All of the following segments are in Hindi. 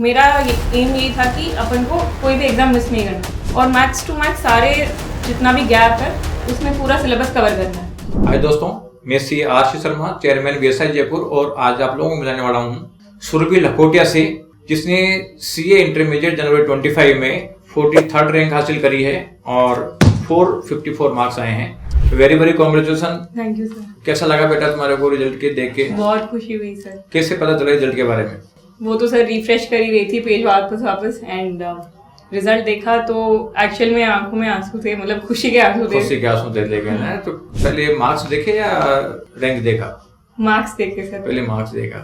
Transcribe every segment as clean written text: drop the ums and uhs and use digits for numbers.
मेरा एम यही था कि अपन को कोई भी एग्ज़ाम मिस नहीं करना और मैथ्स टू मैथ्स सारे जितना भी गैप है उसमें पूरा सिलेबस कवर करना है। हाय दोस्तों, मैं सी आशीष शर्मा, चेयरमैन बीएसआई जयपुर, और आज आप लोगों को मिलाने वाला हूँ सुरभि लखोटिया से, जिसने सीए इंटरमीडिएट जनवरी 25 में 43rd रैंक हासिल करी है और 454 मार्क्स आए हैं। Very very congratulation. Thank you sir. कैसा लगा बेटा तुम्हारे को रिजल्ट के देख के? बहुत खुशी हुई सर। कैसे पता चला रिजल्ट के बारे में? वो तो सर रिफ्रेश कर ही रही थी पेज वापस एंड रिजल्ट देखा तो एक्चुअल में आंखों में आंसू थे, मतलब खुशी के आंसू थे। खुशी के आंसू थे लेकिन है तो पहले मार्क्स देखे या रैंक देखा? मार्क्स देखे सर। पहले मार्क्स देखा,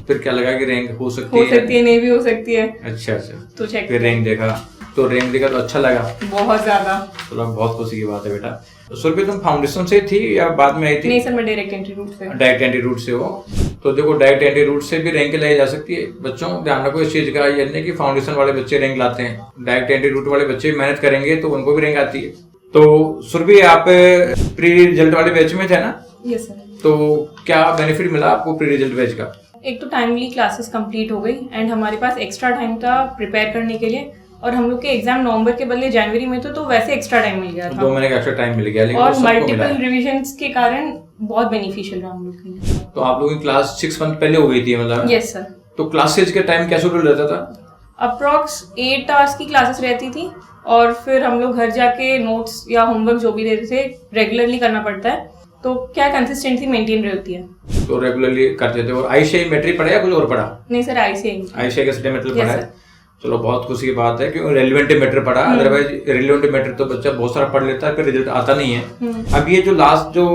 फिर क्या लगा कि रैंक हो सकती है नहीं भी हो सकती है। अच्छा तो चेक फिर रैंक देखा तो अच्छा लगा? बहुत ज्यादा। चलो बहुत खुशी की बात है बेटा। तो सुरभि, तुम फाउंडेशन से थी या बाद में आई थी? नहीं सर, मैं डायरेक्ट एंट्री रूट से। डायरेक्ट एंट्री रूट से हो तो देखो, डायरेक्ट एंट्री रूट से भी रैंक लाई जा सकती है। बच्चों ध्यान रखो इस चीज का, ये नहीं कि फाउंडेशन वाले बच्चे रैंक लाते हैं। डायरेक्ट एंट्री रूट वाले बच्चे मेहनत करेंगे तो उनको भी रैंक आती है। तो सुरभि, आप प्री रिजल्ट वाले बैच में थे ना? Yes sir. तो क्या बेनिफिट मिला आपको प्री रिजल्ट बैच का? एक तो टाइमली क्लासेस कंप्लीट हो गई एंड हमारे पास एक्स्ट्रा टाइम था प्रिपेयर करने के लिए, और हम लोग के एग्जाम नवंबर के बदले जनवरी में तो वैसे एक्स्ट्रा टाइम मिल गया था। 2 महीने का एक्स्ट्रा टाइम मिल गया, लेकिन और मल्टीपल रिविजन्स के कारण बहुत बेनिफिशियल रहा हम लोग के लिए। तो आप लोगों की क्लास 6 मंथ पहले हो गई थी मतलब? Yes sir. तो क्लासेज के टाइम क्या शेड्यूल रहता था? अप्रॉक्स 8 आवर्स की क्लासेस रहती थी और फिर हम लोग घर जाके नोट्स या होमवर्क जो भी देते थे रेगुलरली करना पड़ता है, तो क्या कंसिस्टेंसी मेंटेन रहती है। तो रेगुलरली करते थे। और आईसीआई मैट्रिक पढ़ा या कुछ और पढ़ा? नहीं सर, आईसीआई का स्टडी मैट्रिक पढ़ा है। चलो बहुत खुशी की बात है क्योंकि रेलिवेंट मैटर पढ़ा, अदरवाइज रेलिवेंट मैटर तो बच्चा बहुत सारा पढ़ लेता है फिर रिजल्ट आता नहीं है। अब ये जो लास्ट जो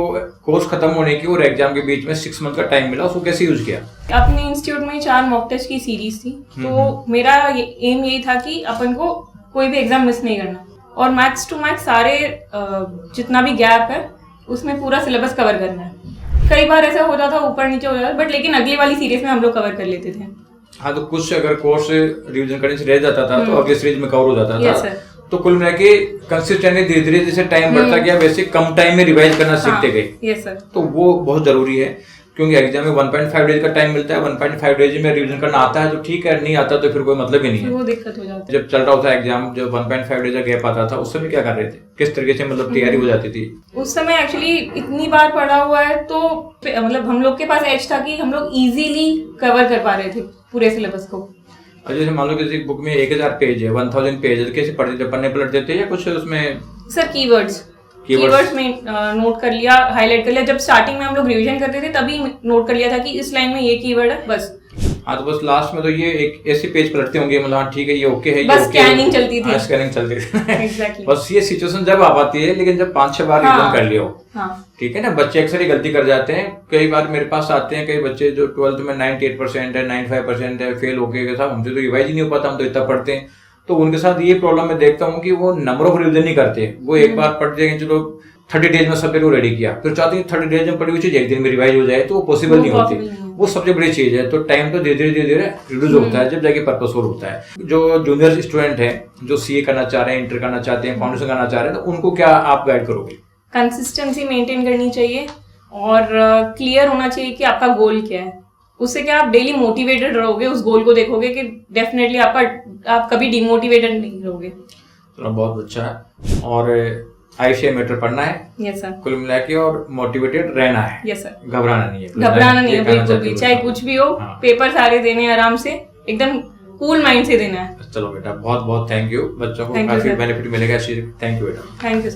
कोर्स खत्म होने की और एग्जाम के बीच में 6 मंथ का टाइम मिला, उसको कैसे यूज किया? अपने इंस्टीट्यूट में 4 मॉक टेस्ट की सीरीज थी, तो मेरा एम यही था कि अपन को कोई भी एग्जाम मिस नहीं करना और मैथ्स टू मैथ्स सारे जितना भी गैप है उसमें पूरा सिलेबस कवर करना है। कई बार ऐसा हो जाता ऊपर नीचे हो जाता, बट लेकिन अगली वाली सीरीज में हम लोग कवर कर लेते थे। हाँ, तो कुछ अगर कोर्स रिवीजन करने से रह जाता था तो अगले सीरीज में कवर हो जाता था। सर। तो कुल मिला के कंसिस्टेंटली धीरे धीरे जैसे टाइम बढ़ता गया वैसे कम टाइम में रिवाइज करना सीखते गए। Yes sir. तो वो बहुत जरूरी है क्योंकि एग्जाम में 1.5 डेज का टाइम मिलता है। 1.5 डेज में रिवीजन करना आता है तो ठीक है, नहीं आता तो फिर कोई मतलब ही नहीं है। वो दिक्कत हो जाती है। जब चल रहा होता एग्जाम, जब 1.5 डेज का गैप आता था उस समय क्या कर रहे थे, किस तरीके से मतलब तैयारी हो जाती थी? उस समय एक्चुअली इतनी बार पढ़ा हुआ है तो मतलब हम लोग के पास एज था कि हम लोग इजीली कवर कर पा रहे थे पूरे सिलेबस को। जैसे मान लो किसी बुक में 1000 पेज है, 1000 पेज, कैसे पढ़ते थे? पन्ने पलट देते या कुछ उसमें? सर कीवर्ड्स में नोट कर लिया, हाईलाइट कर लिया। जब स्टार्टिंग में हम लोग रिवीजन करते थे तभी नोट कर लिया था कि इस लाइन में ये कीवर्ड है, बस। हाँ, तो बस लास्ट में तो ये एक ऐसे पेज पलटते होंगे, मतलब ठीक है ये ओके है, बस स्कैनिंग चलती थी। स्कैनिंग चलती थी। एग्जैक्टली। बस ये सिचुएशन जब आ पाती है, लेकिन जब 5-6 बार रिवीजन कर लियो, ठीक है ना। बच्चे अक्सर ही गलती कर जाते हैं। कई बार मेरे पास आते हैं कई बच्चे जो 12th में 98% है, 95% है, फेल होके साहब हमसे तो रिवाइज ही नहीं हो पाता, हम तो इतना पढ़ते हैं। तो उनके साथ ये प्रॉब्लम मैं देखता हूँ कि वो नंबर ऑफ रिवीजन नहीं करते। वो एक बार पढ़ते हैं, चलो 30 डेज में सब्जेक्ट को रेडी किया, फिर चाहते हैं 30 डेज में पढ़ी हुई चीज एक दिन में रिवाइज हो जाए, तो वो पॉसिबल नहीं होती। वो सबसे बड़ी चीज है। तो टाइम तो धीरे धीरे रिड्यूस होता है जब जाके पर्पसफुल होता है। जो जूनियर स्टूडेंट है जो सीए करना चाह रहे हैं, इंटर करना चाहते हैं, फाउंडेशन करना चाह रहे हैं, तो उनको क्या आप गाइड करोगे? कंसिस्टेंसी मेंटेन करनी चाहिए और क्लियर होना चाहिए कि आपका गोल क्या है। उससे क्या आप डेली मोटिवेटेड रहोगे, उस गोल को देखोगे कि डेफिनेटली आप कभी डिमोटिवेटेड नहीं रहोगे। तो बहुत अच्छा है। और आईसीआई मैटर पढ़ना है। Yes sir. कुल मिला के और मोटिवेटेड रहना है। Yes sir. घबराना नहीं है। बिल्कुल भी, चाहे कुछ भी हो। पेपर सारे देने आराम से, एकदम कूल माइंड से देना है। चलो बेटा, बहुत बहुत थैंक यू। बच्चों को काफी बेनिफिट मिलेगा। थैंक यू बेटा। Thank you.